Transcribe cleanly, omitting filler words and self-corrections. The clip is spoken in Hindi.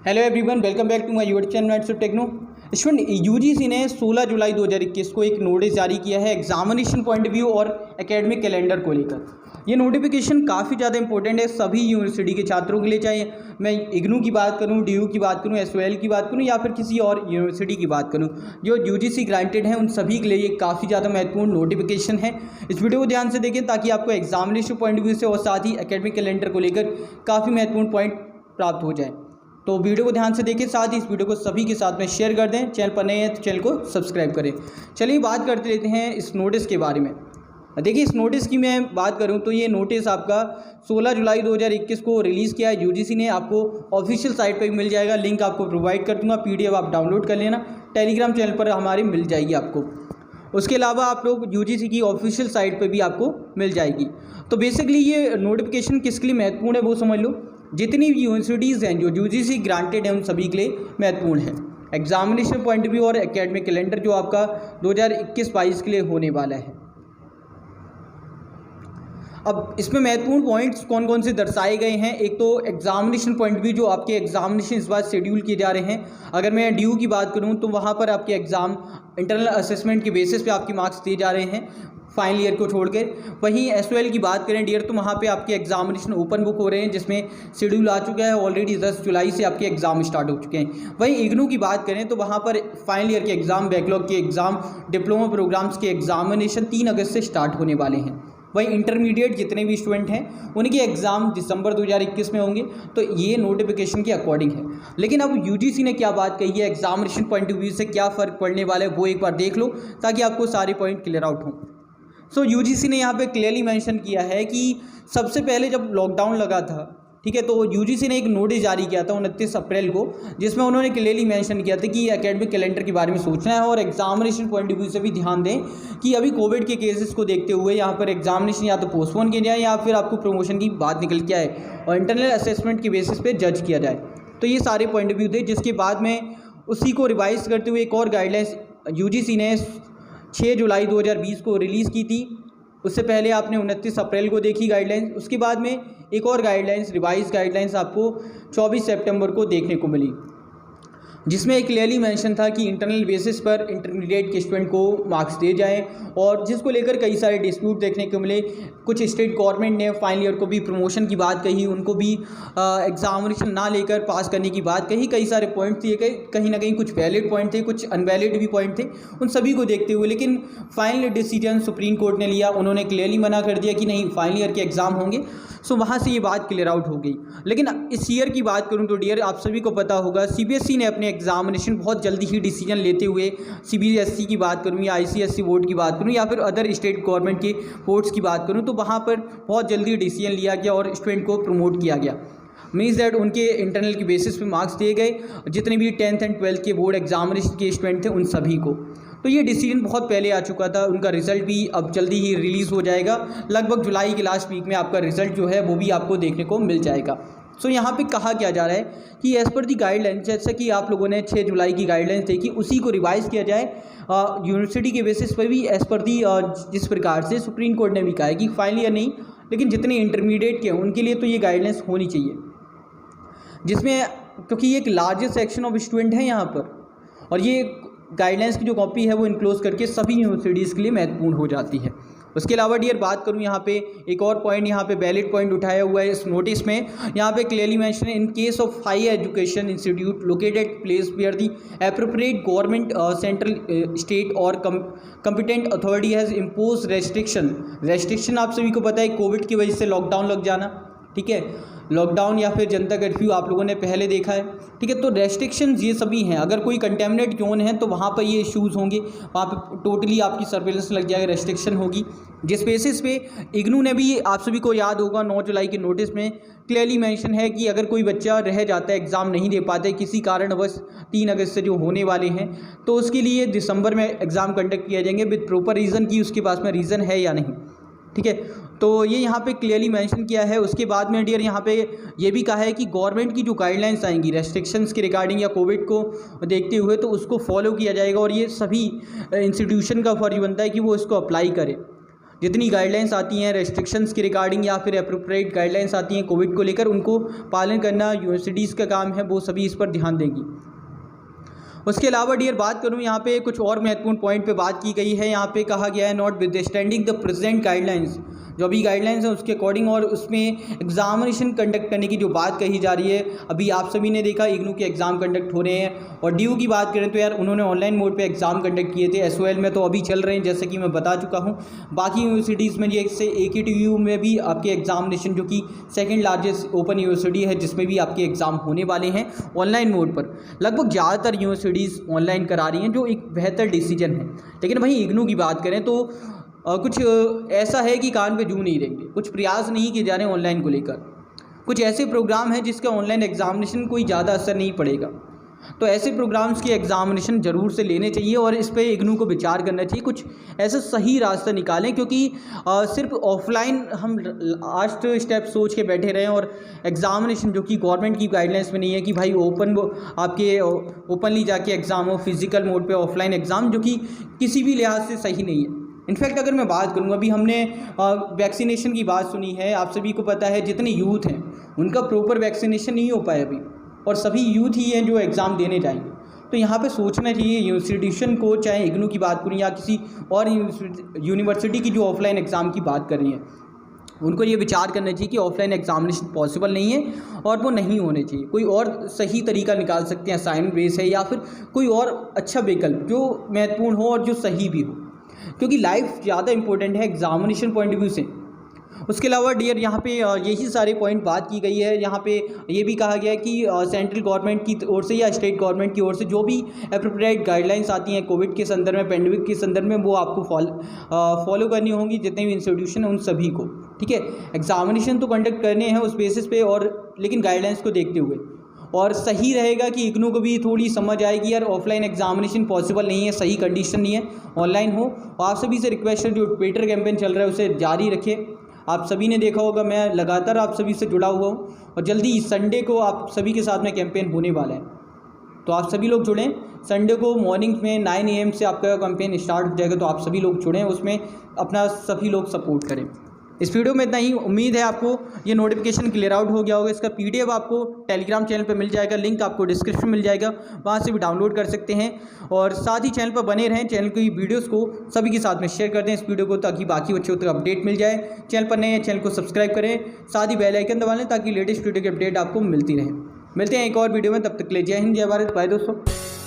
Hello everyone, welcome back to my YouTube channel at Techno. Student, UGC ने 16 जुलाई 2021 को एक नोटिस जारी किया है एग्जामिनेशन पॉइंट ऑफ व्यू और एकेडमिक कैलेंडर को लेकर। ये नोटिफिकेशन काफ़ी ज़्यादा इंपॉर्टेंट है सभी यूनिवर्सिटी के छात्रों के लिए, चाहे मैं इग्नू की बात करूं, डीयू की बात करूं, एसओएल की बात करूं या फिर किसी और यूनिवर्सिटी की बात करूं। जो यूजीसी ग्रांटेड है उन सभी के लिए ये काफ़ी ज़्यादा महत्वपूर्ण नोटिफिकेशन है। इस वीडियो को ध्यान से देखें ताकि आपको एग्जामिनेशन पॉइंट ऑफ व्यू से और साथ ही एकेडमिक कैलेंडर को लेकर काफ़ी महत्वपूर्ण पॉइंट प्राप्त हो जाए। तो वीडियो को ध्यान से देखें, साथ ही इस वीडियो को सभी के साथ में शेयर कर दें। चैनल पर नए हैं तो चैनल को सब्सक्राइब करें। चलिए बात करते लेते हैं इस नोटिस के बारे में। देखिए, इस नोटिस की मैं बात करूं तो ये नोटिस आपका 16 जुलाई 2021 को रिलीज़ किया है यूजीसी ने। आपको ऑफिशियल साइट पर भी मिल जाएगा, लिंक आपको प्रोवाइड कर दूंगा, पीडीएफ आप डाउनलोड कर लेना, टेलीग्राम चैनल पर हमारी मिल जाएगी आपको। उसके अलावा आप लोग यूजीसी की ऑफिशियल साइट पर भी आपको मिल जाएगी। तो बेसिकली ये नोटिफिकेशन किसके लिए महत्वपूर्ण है वो समझ लो। जितनी भी यूनिवर्सिटीज़ हैं जो यूजीसी ग्रांटेड हैं उन सभी के लिए महत्वपूर्ण है एग्जामिनेशन पॉइंट ऑफ व्यू और एकेडमिक कैलेंडर जो आपका 2021-22 के लिए होने वाला है। अब इसमें महत्वपूर्ण पॉइंट्स कौन कौन से दर्शाए गए हैं। एक तो एग्जामिनेशन पॉइंट ऑफ व्यू, जो आपके एग्जामिनेशन इस बार शेड्यूल किए जा रहे हैं। अगर मैं ड्यू की बात करूं तो वहां पर आपके एग्ज़ाम इंटरनल असेसमेंट के बेसिस पे आपके मार्क्स दिए जा रहे हैं फाइनल ईयर को छोड़कर। वहीं एसओएल की बात करें डियर, तो वहाँ पे आपके एग्जामिनेशन ओपन बुक हो रहे हैं जिसमें शेड्यूल आ चुका है ऑलरेडी। 10 जुलाई से आपके एग्जाम स्टार्ट हो चुके हैं। वहीं इग्नू की बात करें तो वहाँ पर फाइनल ईयर के एग्ज़ाम, बैकलॉग के एग्ज़ाम, डिप्लोमा प्रोग्राम्स के एग्जामिनेशन 3 अगस्त से स्टार्ट होने वाले हैं। वहीं इंटरमीडिएट जितने भी स्टूडेंट हैं उनके एग्ज़ाम दिसंबर 2021 में होंगे। तो ये नोटिफिकेशन के अकॉर्डिंग है। लेकिन अब यूजीसी ने क्या बात कही है, एग्जामिनेशन पॉइंट ऑफ व्यू से क्या फ़र्क पड़ने वाला है वो एक बार देख लो ताकि आपको सारे पॉइंट क्लियर आउट हों। सो यूजीसी ने यहाँ पे क्लियरली मेंशन किया है कि सबसे पहले जब लॉकडाउन लगा था, ठीक है, तो यूजीसी ने एक नोटिस जारी किया था 29 अप्रैल को, जिसमें उन्होंने क्लियरली मेंशन किया था कि एकेडमिक कैलेंडर के बारे में सोचना है और एग्जामिनेशन पॉइंट ऑफ व्यू से भी ध्यान दें कि अभी कोविड के केसेस को देखते हुए यहाँ पर एग्जामिनेशन या तो पोस्टपोन किया जाए या फिर आपको प्रमोशन की बात निकल के आए और इंटरनल असेसमेंट के बेसिस पे जज किया जाए। तो ये सारे पॉइंट ऑफ व्यू थे, जिसके बाद में उसी को रिवाइज करते हुए एक और गाइडलाइंस यूजीसी ने 6 जुलाई 2020 को रिलीज़ की थी। उससे पहले आपने 29 अप्रैल को देखी गाइडलाइंस। उसके बाद में एक और गाइडलाइंस, रिवाइज गाइडलाइंस आपको 24 सितंबर को देखने को मिली, जिसमें एक क्लियरली मेंशन था कि इंटरनल बेसिस पर इंटरमीडिएट के स्टूडेंट को मार्क्स दिए जाएं, और जिसको लेकर कई सारे डिस्प्यूट देखने को मिले। कुछ स्टेट गवर्नमेंट ने फाइनल ईयर को भी प्रमोशन की बात कही, उनको भी एग्जामिनेशन ना लेकर पास करने की बात कही। कई सारे पॉइंट दिए गए, कहीं ना कहीं कुछ वैलिड पॉइंट थे, कुछ अनवैलिड भी पॉइंट थे। उन सभी को देखते हुए लेकिन फाइनल डिसीजन सुप्रीम कोर्ट ने लिया, उन्होंने क्लियरली मना कर दिया कि नहीं, फाइनल ईयर के एग्ज़ाम होंगे। सो वहाँ से ये बात क्लियर आउट हो गई। लेकिन इस ईयर की बात करूँ तो डियर, आप सभी को पता होगा सीबीएसई ने अपने एग्जामिनेशन बहुत जल्दी ही डिसीजन लेते हुए, सीबीएसई की बात करूँ या आईसीएसई बोर्ड की बात करूँ या फिर अदर स्टेट गवर्नमेंट के बोर्ड्स की बात करूँ, तो वहाँ पर बहुत जल्दी डिसीजन लिया गया और स्टूडेंट को प्रमोट किया गया। मीन्स दैट उनके इंटरनल के बेसिस पे मार्क्स दिए गए जितने भी 10th एंड 12th के बोर्ड एग्जामिनेशन के स्टूडेंट थे उन सभी को। तो ये डिसीजन बहुत पहले आ चुका था, उनका रिजल्ट भी अब जल्दी ही रिलीज़ हो जाएगा। लगभग जुलाई के लास्ट वीक में आपका रिजल्ट जो है वो भी आपको देखने को मिल जाएगा। सो यहाँ पे कहा क्या जा रहा है कि एज़ पर दी गाइडलाइन, जैसा कि आप लोगों ने 6 जुलाई की गाइडलाइंस देखी, उसी को रिवाइज़ किया जाए यूनिवर्सिटी के बेसिस पर भी, एज़ पर दी जिस प्रकार से सुप्रीम कोर्ट ने भी कहा है कि फाइनल ईयर नहीं लेकिन जितने इंटरमीडिएट के हैं उनके लिए तो ये गाइडलाइंस होनी चाहिए, जिसमें क्योंकि ये एक लार्जेस्ट सेक्शन ऑफ स्टूडेंट है यहाँ पर, और ये गाइडलाइंस की जो कॉपी है वो इनक्लोज करके सभी यूनिवर्सिटीज़ के लिए महत्वपूर्ण हो जाती है। उसके अलावा डियर बात करूँ यहाँ पे एक और पॉइंट, यहाँ पे वैलिड पॉइंट उठाया हुआ है इस नोटिस में। यहाँ पे क्लियरली मेंशन है, in case of higher education institute located place where the appropriate government central state और competent authority has impose restriction आप सभी को पता है कोविड की वजह से लॉकडाउन लग जाना, ठीक है, लॉकडाउन या फिर जनता कर्फ्यू आप लोगों ने पहले देखा है, ठीक है। तो रेस्ट्रिक्शंस ये सभी हैं। अगर कोई कंटेमिनेट जोन है तो वहाँ पर ये इश्यूज़ होंगे, वहाँ पे टोटली आपकी सर्वेलेंस लग जाएगा, रेस्ट्रिक्शन होगी। जिस बेसिस पे इग्नू ने भी, आप सभी को याद होगा 9 जुलाई के नोटिस में क्लियरली मेंशन है कि अगर कोई बच्चा रह जाता है, एग्ज़ाम नहीं दे पाते किसी कारणवश 3 अगस्त से जो होने वाले हैं, तो उसके लिए दिसंबर में एग्ज़ाम कंडक्ट किए जाएंगे विद प्रॉपर रीज़न कि उसके पास में रीज़न है या नहीं, ठीक है। तो ये यहाँ पे क्लियरली मेंशन किया है। उसके बाद में डियर यहाँ पे ये भी कहा है कि गवर्नमेंट की जो गाइडलाइंस आएंगी रेस्ट्रिक्शंस के रिगार्डिंग या कोविड को देखते हुए, तो उसको फॉलो किया जाएगा और ये सभी इंस्टीट्यूशन का फर्ज बनता है कि वो इसको अप्लाई करे। जितनी गाइडलाइंस आती हैं रेस्ट्रिक्शंस की रिगार्डिंग या फिर अप्रोप्रिएट गाइडलाइंस आती हैं कोविड को लेकर, उनको पालन करना यूनिवर्सिटीज़ का काम है, वो सभी इस पर ध्यान देंगी। उसके अलावा डियर बात करूं, यहाँ पे कुछ और महत्वपूर्ण पॉइंट पे बात की गई है। यहाँ पे कहा गया है not with standing the present guidelines, जो अभी गाइडलाइंस है उसके अकॉर्डिंग, और उसमें एग्जामिनेशन कंडक्ट करने की जो बात कही जा रही है, अभी आप सभी ने देखा इग्नू के एग्ज़ाम कंडक्ट हो रहे हैं। और ड्यू की बात करें तो यार उन्होंने ऑनलाइन मोड पे एग्ज़ाम कंडक्ट किए थे, SOL में तो अभी चल रहे हैं जैसे कि मैं बता चुका हूँ। बाकी यूनिवर्सिटीज़ में जैसे AKTU में भी आपके एग्जामिनेशन, जो कि सेकेंड लार्जेस्ट ओपन यूनिवर्सिटी है, जिसमें भी आपके एग्ज़ाम होने वाले हैं ऑनलाइन मोड पर। लगभग ज़्यादातर यूनिवर्सिटीज़ ऑनलाइन करा रही हैं, जो एक बेहतर डिसीजन है। लेकिन वहीं इग्नू की बात करें तो कुछ ऐसा है कि कान पे जू नहीं रहेंगे, कुछ प्रयास नहीं किए जा रहे हैं ऑनलाइन को लेकर। कुछ ऐसे प्रोग्राम हैं जिसका ऑनलाइन एग्जामिनेशन कोई ज़्यादा असर नहीं पड़ेगा, तो ऐसे प्रोग्राम्स की एग्जामिनेशन ज़रूर से लेने चाहिए और इस पे इग्नू को विचार करना चाहिए, कुछ ऐसा सही रास्ता निकालें। क्योंकि सिर्फ ऑफलाइन हम लास्ट स्टेप सोच के बैठे रहें और एग्जामिनेशन जो कि गवर्नमेंट की गाइडलाइंस में नहीं है कि भाई आपके ओपनली जाके एग्ज़ाम हो, फिजिकल मोड पे ऑफलाइन एग्ज़ाम, जो कि किसी भी लिहाज से सही नहीं है। इनफैक्ट अगर मैं बात करूँ, अभी हमने वैक्सीनेशन की बात सुनी है, आप सभी को पता है जितने यूथ हैं उनका प्रॉपर वैक्सीनेशन नहीं हो पाया अभी, और सभी यूथ ही हैं जो एग्ज़ाम देने जाएंगे। तो यहाँ पे सोचना चाहिए यूनिवर्सिटीशन को, चाहे इग्नू की बात करूँ या किसी और यूनिवर्सिटी की जो ऑफलाइन एग्ज़ाम की बात कर रही है, उनको ये विचार करना चाहिए कि ऑफलाइन एग्जामिनेशन पॉसिबल नहीं है और वो नहीं होने चाहिए। कोई और सही तरीका निकाल सकते हैं, असाइनमेंट बेस है या फिर कोई और अच्छा विकल्प जो महत्वपूर्ण हो और जो सही भी हो, क्योंकि लाइफ ज़्यादा इंपॉर्टेंट है एग्जामिनेशन पॉइंट ऑफ व्यू से। उसके अलावा डियर यहाँ पे यही सारे पॉइंट बात की गई है। यहाँ पे ये भी कहा गया है कि सेंट्रल गवर्नमेंट की ओर से या स्टेट गवर्नमेंट की ओर से जो भी अप्रोप्रिएट गाइडलाइंस आती हैं कोविड के संदर्भ में, पेंडेमिक के संदर्भ में, वो आपको फॉलो करनी होंगी, जितने भी इंस्टीट्यूशन हैं उन सभी को। ठीक है, एग्जामिनेशन तो कंडक्ट करने हैं उस बेसिस पे, और लेकिन गाइडलाइंस को देखते हुए। और सही रहेगा कि इग्नू को भी थोड़ी समझ आएगी यार ऑफलाइन एग्जामिनेशन पॉसिबल नहीं है, सही कंडीशन नहीं है, ऑनलाइन हो। आप सभी से रिक्वेस्ट है, जो ट्विटर कैंपेन चल रहा है उसे जारी रखें। आप सभी ने देखा होगा, मैं लगातार आप सभी से जुड़ा हुआ हूँ, और जल्दी संडे को आप सभी के साथ में कैंपेन होने वाला है, तो आप सभी लोग जुड़ें। संडे को मॉर्निंग में 9 AM से आपका कैंपेन स्टार्ट हो जाएगा, तो आप सभी लोग जुड़ें, उसमें अपना सभी लोग सपोर्ट करें। इस वीडियो में इतना ही। उम्मीद है आपको ये नोटिफिकेशन क्लियर आउट हो गया होगा। इसका PDF आपको टेलीग्राम चैनल पर मिल जाएगा, लिंक आपको डिस्क्रिप्शन में मिल जाएगा, वहाँ से भी डाउनलोड कर सकते हैं। और साथ ही चैनल पर बने रहें, चैनल की वीडियोस को सभी के साथ में शेयर कर दें इस वीडियो को, ताकि बाकी बच्चों तक अपडेट मिल जाए। चैनल पर नए हैं, चैनल को सब्सक्राइब करें, साथ ही बेल आइकन दबा लें ताकि लेटेस्ट वीडियो की अपडेट आपको मिलती रहे। मिलते हैं एक और वीडियो में, तब तक के लिए जय हिंद, जय भारत, बाय दोस्तों।